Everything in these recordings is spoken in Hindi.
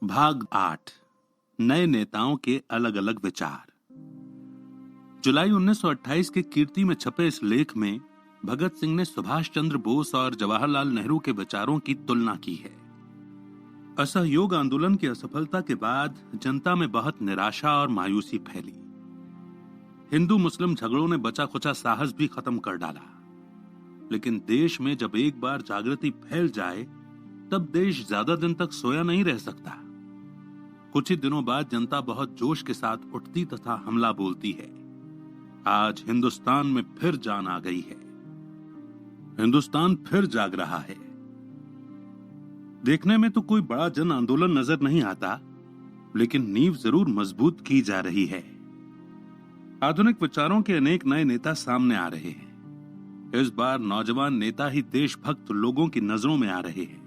भाग 8 नए नेताओं के अलग अलग विचार। जुलाई 1928 के कीर्ति में छपे इस लेख में भगत सिंह ने सुभाष चंद्र बोस और जवाहरलाल नेहरू के विचारों की तुलना की है। असहयोग आंदोलन की असफलता के बाद जनता में बहुत निराशा और मायूसी फैली। हिंदू मुस्लिम झगड़ों ने बचा खुचा साहस भी खत्म कर डाला। लेकिन देश में जब एक बार जागृति फैल जाए तब देश ज्यादा दिन तक सोया नहीं रह सकता। कुछ ही दिनों बाद जनता बहुत जोश के साथ उठती तथा हमला बोलती है। आज हिंदुस्तान में फिर जान आ गई है। हिंदुस्तान फिर जाग रहा है। देखने में तो कोई बड़ा जन आंदोलन नजर नहीं आता, लेकिन नींव जरूर मजबूत की जा रही है। आधुनिक विचारों के अनेक नए नेता सामने आ रहे हैं। इस बार नौजवान नेता ही देशभक्त लोगों की नजरों में आ रहे हैं।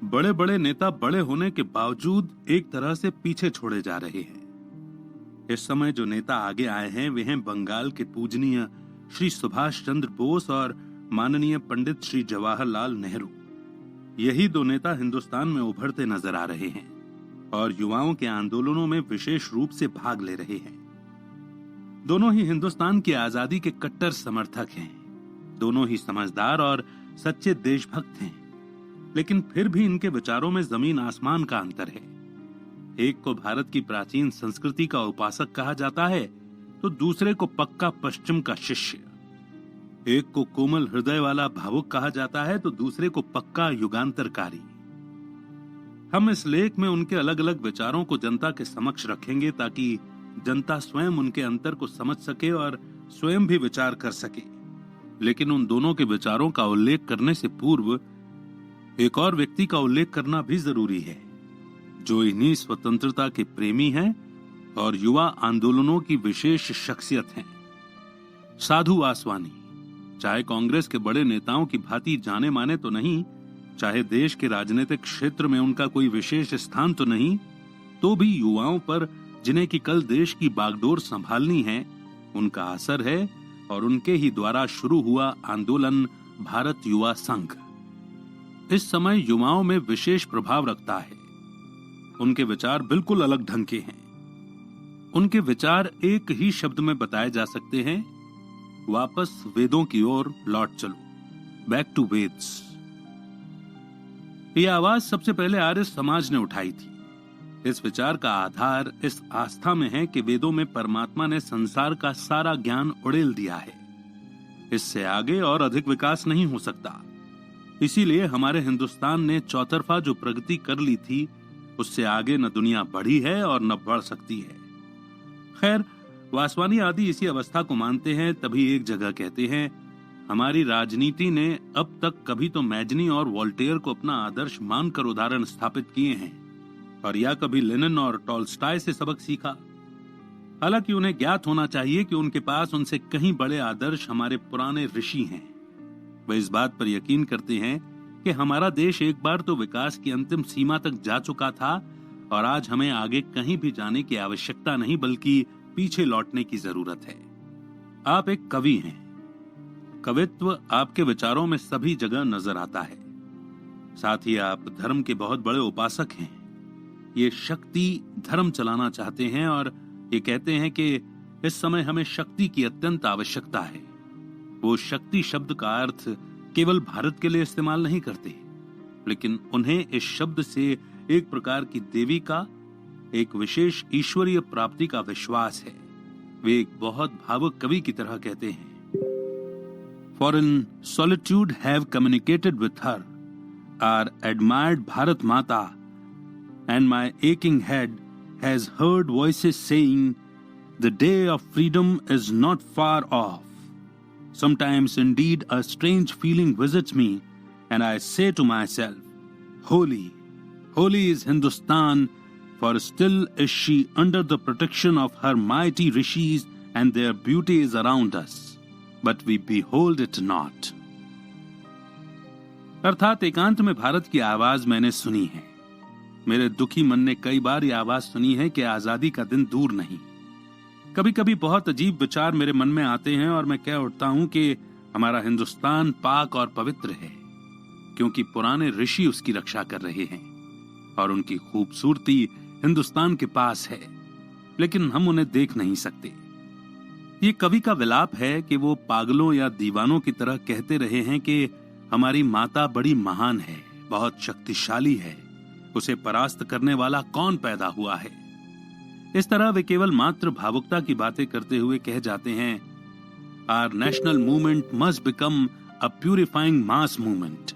बड़े बड़े नेता बड़े होने के बावजूद एक तरह से पीछे छोड़े जा रहे हैं। इस समय जो नेता आगे आए हैं वे हैं बंगाल के पूजनीय श्री सुभाष चंद्र बोस और माननीय पंडित श्री जवाहरलाल नेहरू। यही दो नेता हिंदुस्तान में उभरते नजर आ रहे हैं और युवाओं के आंदोलनों में विशेष रूप से भाग ले रहे हैं। दोनों ही हिंदुस्तान की आजादी के कट्टर समर्थक हैं। दोनों ही समझदार और सच्चे देशभक्त हैं, लेकिन फिर भी इनके विचारों में जमीन आसमान का अंतर है। एक को भारत की प्राचीन संस्कृति का उपासक कहा जाता है तो दूसरे को पक्का पश्चिम का शिष्य। एक को कोमल हृदय वाला भावुक कहा जाता है तो दूसरे को पक्का युगांतरकारी। हम इस लेख में उनके अलग अलग विचारों को जनता के समक्ष रखेंगे ताकि जनता स्वयं उनके अंतर को समझ सके और स्वयं भी विचार कर सके। लेकिन उन दोनों के विचारों का उल्लेख करने से पूर्व एक और व्यक्ति का उल्लेख करना भी जरूरी है, जो इन्हीं स्वतंत्रता के प्रेमी हैं और युवा आंदोलनों की विशेष शख्सियत हैं। साधु वासवानी चाहे कांग्रेस के बड़े नेताओं की भांति जाने माने तो नहीं, चाहे देश के राजनीतिक क्षेत्र में उनका कोई विशेष स्थान तो नहीं, तो भी युवाओं पर जिन्हें कि कल देश की बागडोर संभालनी है, उनका असर है और उनके ही द्वारा शुरू हुआ आंदोलन भारत युवा संघ इस समय युवाओं में विशेष प्रभाव रखता है। उनके विचार बिल्कुल अलग ढंग के हैं। उनके विचार एक ही शब्द में बताए जा सकते हैं, वापस वेदों की ओर लौट चलो, बैक टू वेद्स। यह आवाज सबसे पहले आर्य समाज ने उठाई थी। इस विचार का आधार इस आस्था में है कि वेदों में परमात्मा ने संसार का सारा ज्ञान उड़ेल दिया है। इससे आगे और अधिक विकास नहीं हो सकता। इसीलिए हमारे हिंदुस्तान ने चौतरफा जो प्रगति कर ली थी, उससे आगे न दुनिया बढ़ी है और न बढ़ सकती है। खैर, वासवानी आदि इसी अवस्था को मानते हैं, तभी एक जगह कहते हैं, हमारी राजनीति ने अब तक कभी तो मैजनी और वोल्टेयर को अपना आदर्श मानकर उदाहरण स्थापित किए हैं और या कभी लेनिन और टॉल्स्टॉय से सबक सीखा। हालांकि उन्हें ज्ञात होना चाहिए कि उनके पास उनसे कहीं बड़े आदर्श हमारे पुराने ऋषि हैं। वे इस बात पर यकीन करते हैं कि हमारा देश एक बार तो विकास की अंतिम सीमा तक जा चुका था और आज हमें आगे कहीं भी जाने की आवश्यकता नहीं, बल्कि पीछे लौटने की जरूरत है। आप एक कवि हैं। कवित्व आपके विचारों में सभी जगह नजर आता है। साथ ही आप धर्म के बहुत बड़े उपासक हैं। ये शक्ति धर्म चलाना चाहते हैं और ये कहते हैं कि इस समय हमें शक्ति की अत्यंत आवश्यकता है। वो शक्ति शब्द का अर्थ केवल भारत के लिए इस्तेमाल नहीं करते, लेकिन उन्हें इस शब्द से एक प्रकार की देवी का, एक विशेष ईश्वरीय प्राप्ति का विश्वास है। वे एक बहुत भावुक कवि की तरह कहते हैं, For in solitude have communicated with her, our admired Bharat Mata, and my aching head has heard voices saying, the day of freedom is not far off. Sometimes indeed a strange feeling visits me and I say to myself, holy, holy is Hindustan, for still is she under the protection of her mighty rishis and their beauty is around us, but we behold it not. अर्थात एकांत में भारत की आवाज मैंने सुनी है। मेरे दुखी मन ने कई बार यह आवाज सुनी है कि आजादी का दिन दूर नहीं। कभी कभी बहुत अजीब विचार मेरे मन में आते हैं और मैं कह उठता हूं कि हमारा हिंदुस्तान पाक और पवित्र है, क्योंकि पुराने ऋषि उसकी रक्षा कर रहे हैं। और उनकी खूबसूरती हिंदुस्तान के पास है, लेकिन हम उन्हें देख नहीं सकते। ये कवि का विलाप है कि वो पागलों या दीवानों की तरह कहते रहे हैं कि हमारी माता बड़ी महान है, बहुत शक्तिशाली है, उसे परास्त करने वाला कौन पैदा हुआ है। इस तरह वे केवल मात्र भावुकता की बातें करते हुए कह जाते हैं, our national movement must become a purifying mass movement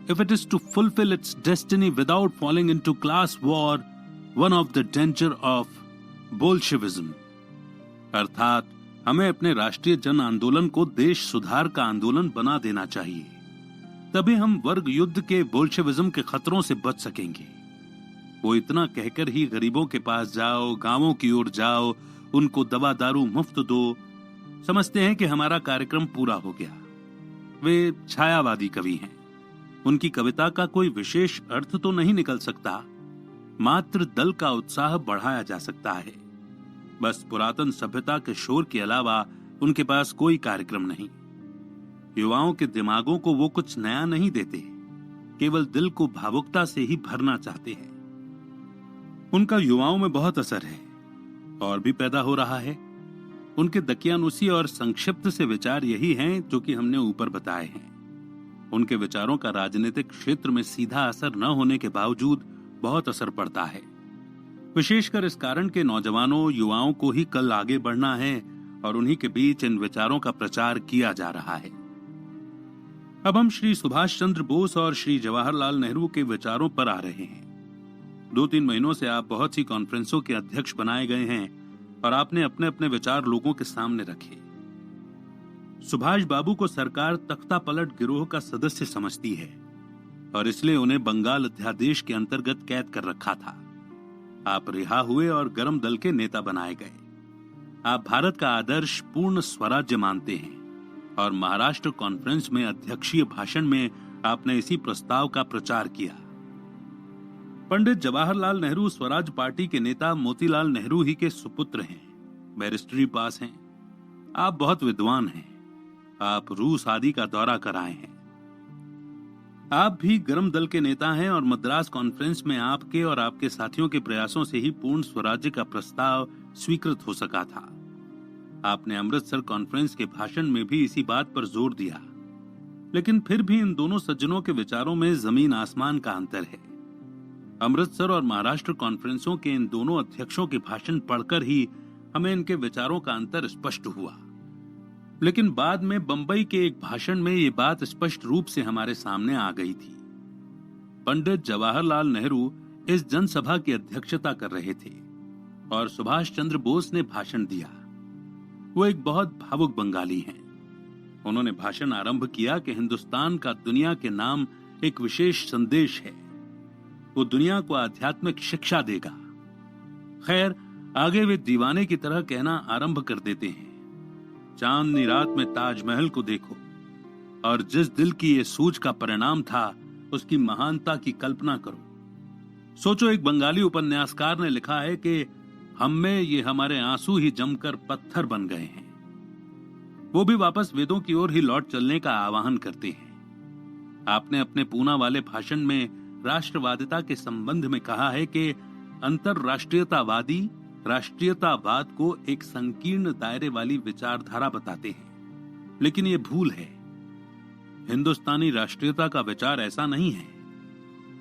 if it is to fulfill its destiny without falling into class war, one of the danger of Bolshevism। अर्थात हमें अपने राष्ट्रीय जन आंदोलन को देश सुधार का आंदोलन बना देना चाहिए, तभी हम वर्ग युद्ध के बोल्शेविज्म के खतरों से बच सकेंगे। वो इतना कहकर ही गरीबों के पास जाओ, गांवों की ओर जाओ, उनको दवा दारू मुफ्त दो, समझते हैं कि हमारा कार्यक्रम पूरा हो गया। वे छायावादी कवि हैं, उनकी कविता का कोई विशेष अर्थ तो नहीं निकल सकता, मात्र दल का उत्साह बढ़ाया जा सकता है। बस पुरातन सभ्यता के शोर के अलावा उनके पास कोई कार्यक्रम नहीं। युवाओं के दिमागों को वो कुछ नया नहीं देते, केवल दिल को भावुकता से ही भरना चाहते हैं। उनका युवाओं में बहुत असर है और भी पैदा हो रहा है। उनके दकियानुसी और संक्षिप्त से विचार यही हैं जो कि हमने ऊपर बताए हैं। उनके विचारों का राजनीतिक क्षेत्र में सीधा असर न होने के बावजूद बहुत असर पड़ता है। विशेषकर इस कारण के नौजवानों युवाओं को ही कल आगे बढ़ना है और उन्हीं के बीच इन विचारों का प्रचार किया जा रहा है। अब हम श्री सुभाष चंद्र बोस और श्री जवाहरलाल नेहरू के विचारों पर आ रहे हैं। 2-3 महीनों से आप बहुत सी कॉन्फ्रेंसों के अध्यक्ष बनाए गए हैं और आपने अपने अपने विचार लोगों के सामने रखे। सुभाष बाबू को सरकार तख्ता पलट गिरोह का सदस्य समझती है और इसलिए उन्हें बंगाल अध्यादेश के अंतर्गत कैद कर रखा था। आप रिहा हुए और गरम दल के नेता बनाए गए। आप भारत का आदर्श पूर्ण स्वराज्य मानते हैं और महाराष्ट्र कॉन्फ्रेंस में अध्यक्षीय भाषण में आपने इसी प्रस्ताव का प्रचार किया। पंडित जवाहरलाल नेहरू स्वराज पार्टी के नेता मोतीलाल नेहरू ही के सुपुत्र हैं, बैरिस्ट्री पास हैं। आप बहुत विद्वान हैं, आप रूस आदि का दौरा कर आए हैं। आप भी गरम दल के नेता हैं और मद्रास कॉन्फ्रेंस में आपके और आपके साथियों के प्रयासों से ही पूर्ण स्वराज्य का प्रस्ताव स्वीकृत हो सका था। आपने अमृतसर कॉन्फ्रेंस के भाषण में भी इसी बात पर जोर दिया, लेकिन फिर भी इन दोनों सज्जनों के विचारों में जमीन आसमान का अंतर है। अमृतसर और महाराष्ट्र कॉन्फ्रेंसों के इन दोनों अध्यक्षों के भाषण पढ़कर ही हमें इनके विचारों का अंतर स्पष्ट हुआ, लेकिन बाद में बंबई के एक भाषण में ये बात स्पष्ट रूप से हमारे सामने आ गई थी। पंडित जवाहरलाल नेहरू इस जनसभा की अध्यक्षता कर रहे थे और सुभाष चंद्र बोस ने भाषण दिया। वो एक बहुत भावुक बंगाली हैं। उन्होंने भाषण आरंभ किया कि हिंदुस्तान का दुनिया के नाम एक विशेष संदेश है, वो दुनिया को आध्यात्मिक शिक्षा देगा। खैर, आगे वे दीवाने की तरह कहना आरंभ कर देते हैं, चांदनी रात में ताजमहल को देखो और जिस दिल की ये सूझ का परिणाम था उसकी महानता की कल्पना करो। सोचो, एक बंगाली उपन्यासकार ने लिखा है कि हम में ये हमारे आंसू ही जमकर पत्थर बन गए हैं। वो भी वापस वेदों की ओर ही लौट चलने का आह्वान करते हैं। आपने अपने पूना वाले भाषण में राष्ट्रवादिता के संबंध में कहा है कि अंतरराष्ट्रीयतावादी राष्ट्रीयतावाद को एक संकीर्ण दायरे वाली विचारधारा बताते हैं, लेकिन ये भूल है। हिंदुस्तानी राष्ट्रीयता का विचार ऐसा नहीं है।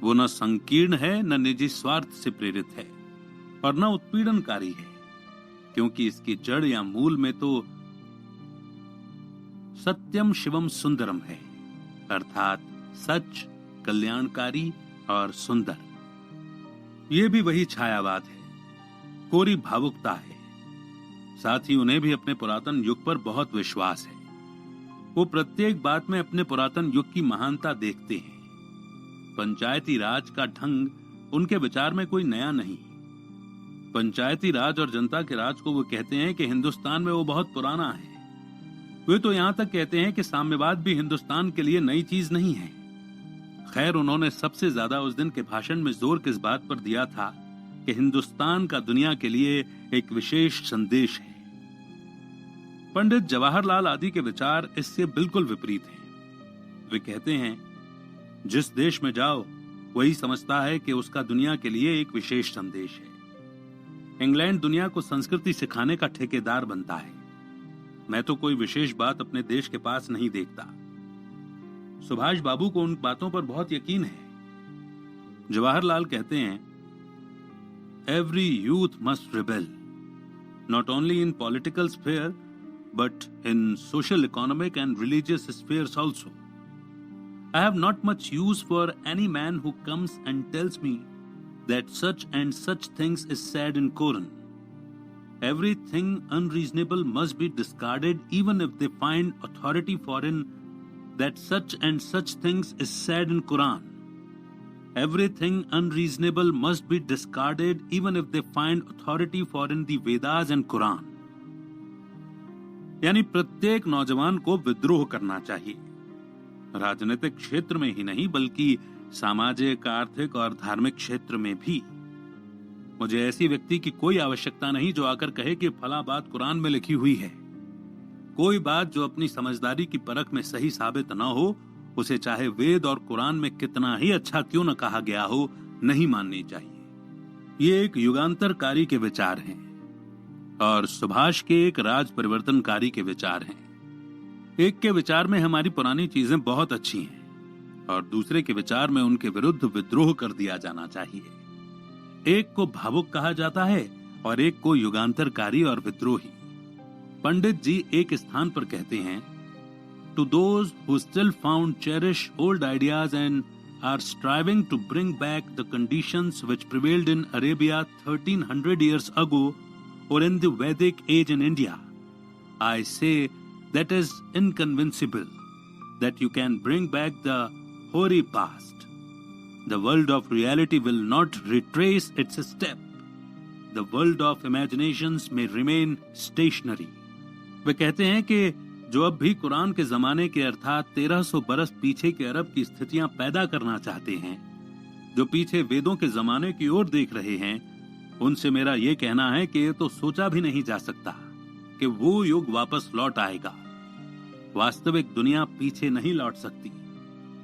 वो न संकीर्ण है, न निजी स्वार्थ से प्रेरित है और न उत्पीड़नकारी है, क्योंकि इसकी जड़ या मूल में तो सत्यम शिवम सुंदरम है, अर्थात सच, कल्याणकारी और सुंदर। ये भी वही छायावाद है, कोरी भावुकता है। साथ ही उन्हें भी अपने पुरातन युग पर बहुत विश्वास है। वो प्रत्येक बात में अपने पुरातन युग की महानता देखते हैं। पंचायती राज का ढंग उनके विचार में कोई नया नहीं। पंचायती राज और जनता के राज को वो कहते हैं कि हिंदुस्तान में वो बहुत पुराना है। वे तो यहां तक कहते हैं कि साम्यवाद भी हिंदुस्तान के लिए नई चीज नहीं है। खैर, उन्होंने सबसे ज्यादा उस दिन के भाषण में जोर किस बात पर दिया था कि हिंदुस्तान का दुनिया के लिए एक विशेष संदेश है। पंडित जवाहरलाल आदि के विचार इससे बिल्कुल विपरीत हैं। वे कहते हैं, जिस देश में जाओ वही समझता है कि उसका दुनिया के लिए एक विशेष संदेश है। इंग्लैंड दुनिया को संस्कृति सिखाने का ठेकेदार बनता है। मैं तो कोई विशेष बात अपने देश के पास नहीं देखता। सुभाष बाबू को उन बातों पर बहुत यकीन है। जवाहरलाल कहते हैं, every youth must rebel, not only in political sphere but in social, economic and religious spheres also. I have not much use for any man who comes and tells me that such and such things is said in Quran. Everything unreasonable must be discarded even if they find authority foreign that such and such things is said in Quran. Everything unreasonable must be discarded even if they find authority foreign the Vedas and Quran. यानी प्रत्येक नौजवान को विद्रोह करना चाहिए, राजनीतिक क्षेत्र में ही नहीं बल्कि सामाजिक, आर्थिक और धार्मिक क्षेत्र में भी। मुझे ऐसी व्यक्ति की कोई आवश्यकता नहीं जो आकर कहे कि फला बात कुरान में लिखी हुई है। कोई बात जो अपनी समझदारी की परख में सही साबित न हो, उसे चाहे वेद और कुरान में कितना ही अच्छा क्यों न कहा गया हो, नहीं माननी चाहिए। ये एक युगांतरकारी के विचार हैं और सुभाष के एक राज परिवर्तनकारी के विचार हैं। एक के विचार में हमारी पुरानी चीजें बहुत अच्छी हैं और दूसरे के विचार में उनके विरुद्ध विद्रोह कर दिया जाना चाहिए। एक को भावुक कहा जाता है और एक को युगांतरकारी और विद्रोही। पंडित जी एक स्थान पर कहते हैं, to those who still found cherish old ideas and are striving to bring back the conditions which prevailed in Arabia 1300 years ago or in the Vedic age in India, I say that is inconceivable that you can bring back the hoary past. The world of reality will not retrace its step. The world of imaginations may remain stationary. वे कहते हैं कि जो अब भी कुरान के जमाने के अर्थात 1300 बरस पीछे के अरब की स्थितियां पैदा करना चाहते हैं, जो पीछे वेदों के जमाने की ओर देख रहे हैं, उनसे मेरा यह कहना है कि ये तो सोचा भी नहीं जा सकता कि वो युग वापस लौट आएगा। वास्तविक दुनिया पीछे नहीं लौट सकती।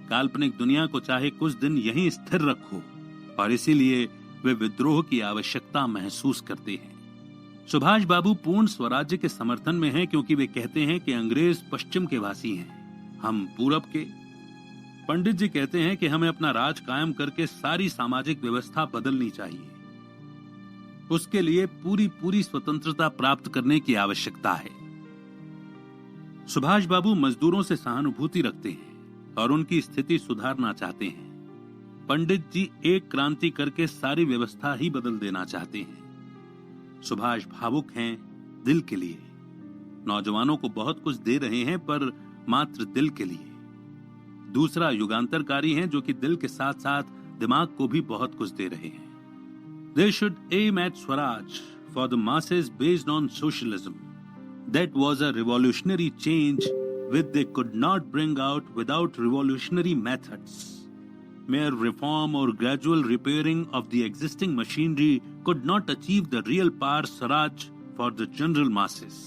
काल्पनिक दुनिया को चाहे कुछ दिन यहीं स्थिर रखो, और इसीलिए वे विद्रोह की आवश्यकता महसूस करते हैं। सुभाष बाबू पूर्ण स्वराज्य के समर्थन में हैं क्योंकि वे कहते हैं कि अंग्रेज पश्चिम के वासी हैं, हम पूरब के। पंडित जी कहते हैं कि हमें अपना राज कायम करके सारी सामाजिक व्यवस्था बदलनी चाहिए। उसके लिए पूरी स्वतंत्रता प्राप्त करने की आवश्यकता है। सुभाष बाबू मजदूरों से सहानुभूति रखते हैं और उनकी स्थिति सुधारना चाहते हैं। पंडित जी एक क्रांति करके सारी व्यवस्था ही बदल देना चाहते हैं। सुभाष भावुक हैं दिल के लिए, नौजवानों को बहुत कुछ दे रहे हैं पर मात्र दिल के लिए। दूसरा युगांतरकारी हैं जो कि दिल के साथ साथ दिमाग को भी बहुत कुछ दे रहे हैं। They should aim at Swaraj for the masses based on socialism. That was a revolutionary change which they could not bring out without revolutionary methods. Mere reform or gradual repairing of the existing machinery could not achieve the real power Swaraj for the general masses.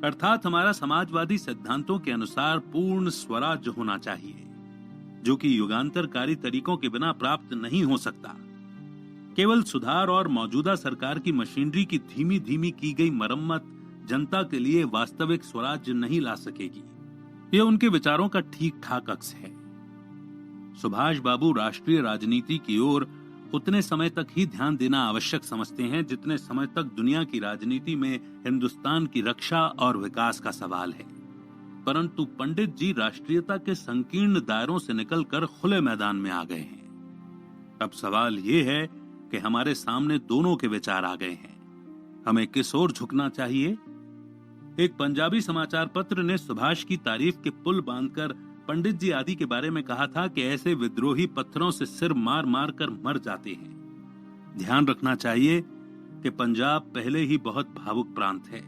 अर्थात हमारा समाजवादी सिद्धांतों के अनुसार पूर्ण स्वराज्य होना चाहिए, जो कि युगांतरकारी तरीकों के बिना प्राप्त नहीं हो सकता। केवल सुधार और मौजूदा सरकार की मशीनरी की धीमी धीमी की गई मरम्मत जनता के लिए वास्तविक स्वराज्य नहीं ला सकेगी। यह उनके विचारों का ठीक ठाक अक्स है। सुभाष बाबू राष्ट्रीय राजनीति की ओर उतने समय तक ही ध्यान देना आवश्यक समझते हैं जितने समय तक दुनिया की राजनीति में हिंदुस्तान की रक्षा और विकास का सवाल है। परंतु पंडित जी राष्ट्रीयता के संकीर्ण दायरों से निकलकर खुले मैदान में आ गए हैं। अब सवाल ये है कि हमारे सामने दोनों के विचार आ गए हैं, हमें किस ओर झुकना चाहिए। एक पंजाबी समाचार पत्र ने सुभाष की तारीफ के पुल बांधकर पंडित जी आदि के बारे में कहा था कि ऐसे विद्रोही पत्थरों से सिर मार मार कर मर जाते हैं। ध्यान रखना चाहिए कि पंजाब पहले ही बहुत भावुक प्रांत है।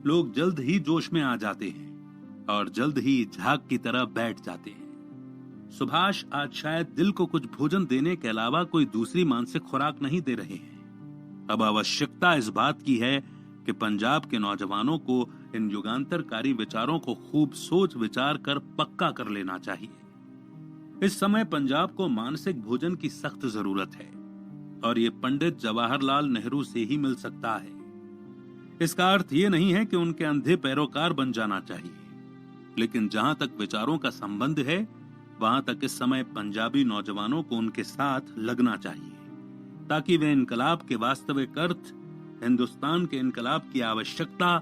लोग जल्द ही जोश में आ जाते हैं और जल्द ही झाग की तरह बैठ जाते हैं। सुभाष आज शायद दिल को कुछ भोजन देने के अलावा कोई दूसरी मानसिक खुराक नहीं दे रहे हैं। अब आवश्यकता इस बात की है कि पंजाब के नौजवानों को इन युगांतरकारी विचारों को खूब सोच विचार कर पक्का कर लेना चाहिए। इस समय पंजाब को मानसिक भोजन की सख्त जरूरत है और ये पंडित जवाहरलाल नेहरू से ही मिल सकता है। इसका अर्थ ये नहीं है कि उनके अंधे पैरोकार बन जाना चाहिए, लेकिन जहां तक विचारों का संबंध है वहां तक इस समय पंजाबी नौजवानों को उनके साथ लगना चाहिए, ताकि वे इनकलाब के वास्तविक अर्थ, हिंदुस्तान के इनकलाब की आवश्यकता,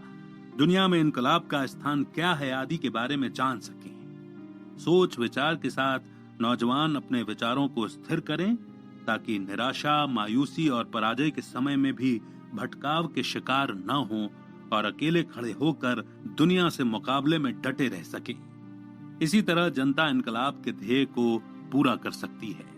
दुनिया में इनकलाब का स्थान क्या है आदि के बारे में जान सकें। सोच विचार के साथ नौजवान अपने विचारों को स्थिर करें, ताकि निराशा, मायूसी और पराजय के समय में भी भटकाव के शिकार न हों और अकेले खड़े होकर दुनिया से मुकाबले में डटे रह सकें। इसी तरह जनता इनकलाब के ध्येय को पूरा कर सकती है।